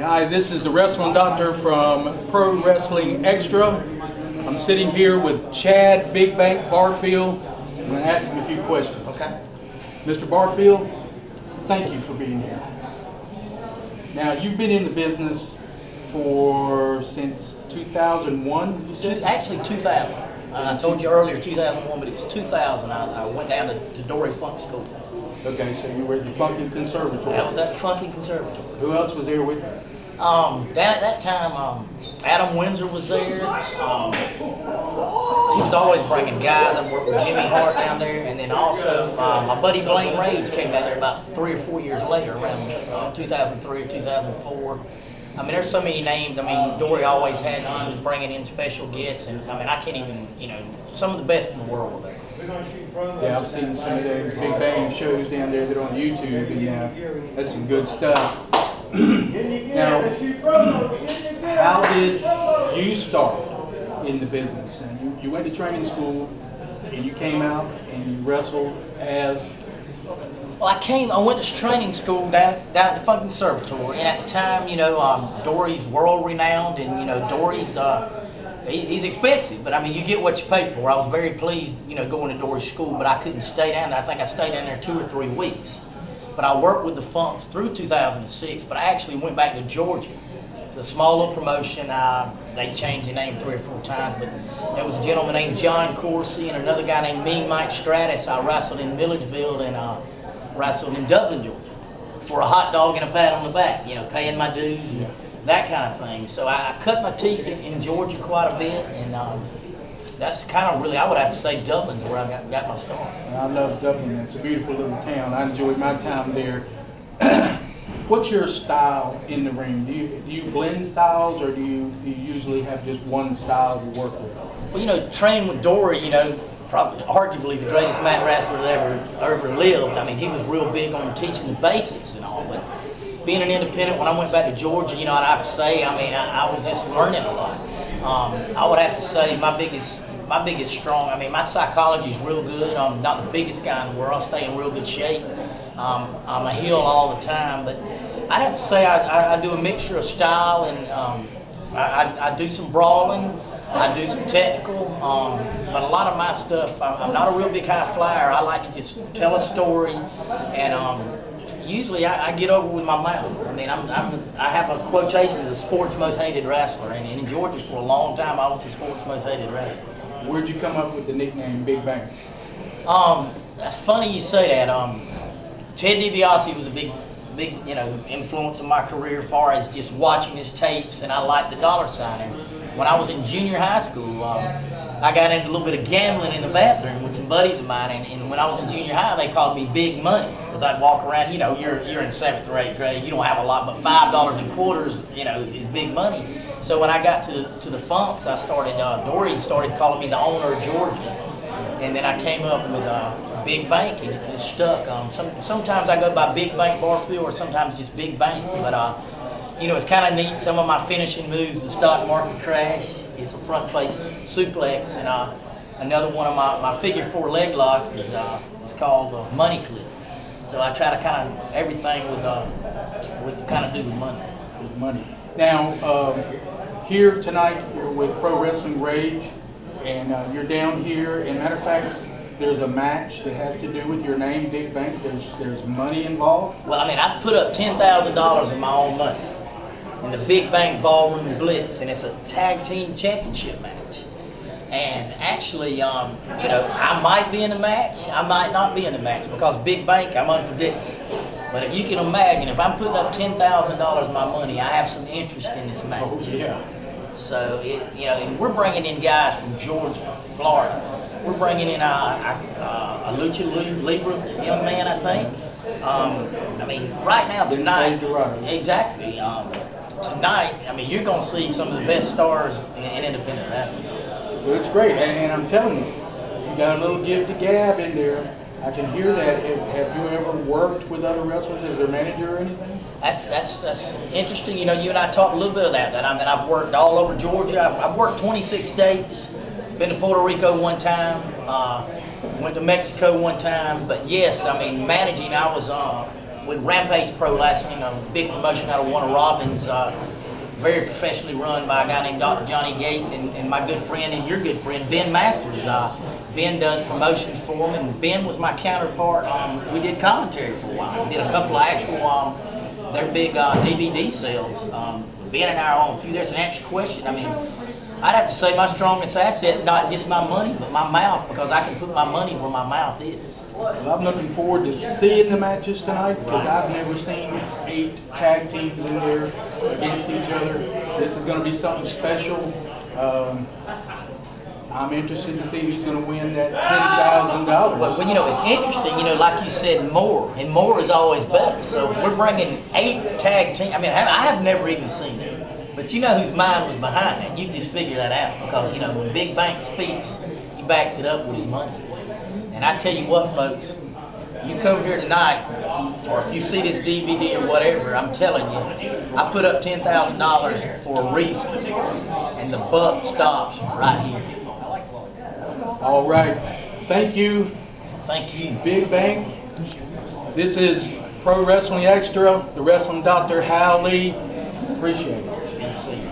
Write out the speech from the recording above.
Hi, this is the Wrestling Doctor from Pro Wrestling Extra. I'm sitting here with Chad Big Bank Barfield. I'm going to ask him a few questions. Okay. Mr. Barfield, thank you for being here. Now, you've been in the business since 2001, you said? Actually 2000. I told you earlier 2001, but it was 2000. I went down to Dory Funk School. Okay, so you were at the Funky Conservatory. I was at the Funky Conservatory. Who else was there with you? Down at that time, Adam Windsor was there. He was always bringing guys. I worked with Jimmy Hart down there, and then also my buddy Blaine Rage came down there about 3 or 4 years later, around 2003 or 2004. I mean, there's so many names. I mean, Dory always had, he was bringing in special guests, and I mean, I can't even, some of the best in the world were there. Yeah, I've seen some of those Big Bang shows down there that are on YouTube, and that's some good stuff. Now, how did you start in the business? And you went to training school, and you came out and you wrestled as... Well, I went to training school down at the Funky Conservatory, and at the time, Dory's world renowned, and Dory's he's expensive, but I mean, you get what you pay for. I was very pleased, going to Dory's school, but I couldn't stay down there. I think I stayed down there 2 or 3 weeks. But I worked with the Funks through 2006, but I actually went back to Georgia. It's a small little promotion. They changed the name 3 or 4 times, but there was a gentleman named John Coursey and another guy named Mean Mike Stratus. I wrestled in Milledgeville and wrestled in Dublin, Georgia, for a hot dog and a pat on the back, paying my dues and that kind of thing. So I cut my teeth in Georgia quite a bit, and that's kind of really, I would have to say Dublin's where I got my start. I love Dublin. It's a beautiful little town. I enjoyed my time there. What's your style in the ring? Do you blend styles, or do you usually have just one style to work with? Well, training with Dory, probably arguably the greatest mat wrestler that ever lived. I mean, he was real big on teaching the basics and all, but being an independent, when I went back to Georgia, I'd have to say, I mean, I was just learning a lot. I would have to say my biggest strong, I mean, my psychology is real good. I'm not the biggest guy in the world. I stay in real good shape. I'm a heel all the time, but I'd have to say I do a mixture of style, and I do some brawling, I do some technical, but a lot of my stuff, I'm not a real big high flyer. I like to just tell a story, and usually I get over with my mouth. I mean, I have a quotation as the sport's most hated wrestler, and in Georgia for a long time I was the sport's most hated wrestler. Where'd you come up with the nickname Big Bang? That's funny you say that. Ted DiBiase was a big influence in my career as far as just watching his tapes, and I liked the dollar sign. And when I was in junior high school, I got into a little bit of gambling in the bathroom with some buddies of mine, and when I was in junior high, they called me Big Money, because I'd walk around, you're in 7th or 8th grade, you don't have a lot, but $5 in quarters, is big money. So when I got to the Funks, I started, Dory started calling me the owner of Georgia, and then I came up with Big Bank, and it stuck. Sometimes I go by Big Bank Barfield, or sometimes just Big Bank, but it's kind of neat. Some of my finishing moves, the stock market crash, it's a front face suplex, and another one of my figure 4 leg lock is it's called money clip. So I try to kind of everything with kind of do with money. With money. Now, here tonight you're with Pro Wrestling Rage, and you're down here. And matter of fact, there's a match that has to do with your name, Big Bank. There's money involved. Well, I mean, I've put up $10,000 of my own money in the Big Bank Ballroom Blitz, and it's a tag team championship match. And actually, I might be in the match, I might not be in the match, because Big Bank, I'm unpredictable. But if you can imagine, if I'm putting up $10,000 of my money, I have some interest in this match. Oh, yeah. So, and we're bringing in guys from Georgia, Florida. We're bringing in a Lucha Libre young man, I think. I mean, right now, tonight, exactly. Tonight, I mean, you're going to see some of the best stars in independent wrestling. Well, it's great, and I'm telling you, you got a little gift of gab in there. I can hear that. Have you ever worked with other wrestlers as their manager or anything? That's interesting. You and I talked a little bit of that. I mean, I've worked all over Georgia. I've worked 26 states. Been to Puerto Rico one time. Went to Mexico one time. But yes, I mean, managing. I was with Rampage Pro last, big promotion out of Warner Robins, very professionally run by a guy named Dr. Johnny Gate and my good friend and your good friend Ben Masters. Ben does promotions for him, and Ben was my counterpart. We did commentary for a while. We did a couple of actual, their big DVD sales. Ben and I are on through there. To answer your question, I mean, I'd have to say my strongest asset's not just my money, but my mouth, because I can put my money where my mouth is. Well, I'm looking forward to seeing the matches tonight, because I've never seen 8 tag teams in there against each other. This is going to be something special. I'm interested to see who's going to win that $10,000. Well, it's interesting, like you said, more, and more is always better. So we're bringing 8 tag teams. I mean, I have never even seen it. But you know whose mind was behind that. You just figure that out, because, when Big Bank speaks, he backs it up with his money. And I tell you what, folks, you come here tonight, or if you see this DVD or whatever, I'm telling you, I put up $10,000 for a reason, and the buck stops right here. All right. Thank you. Thank you. Big Bang. This is Pro Wrestling Extra, the Wrestling Doctor, Hal Lee. Appreciate it. Good to see you.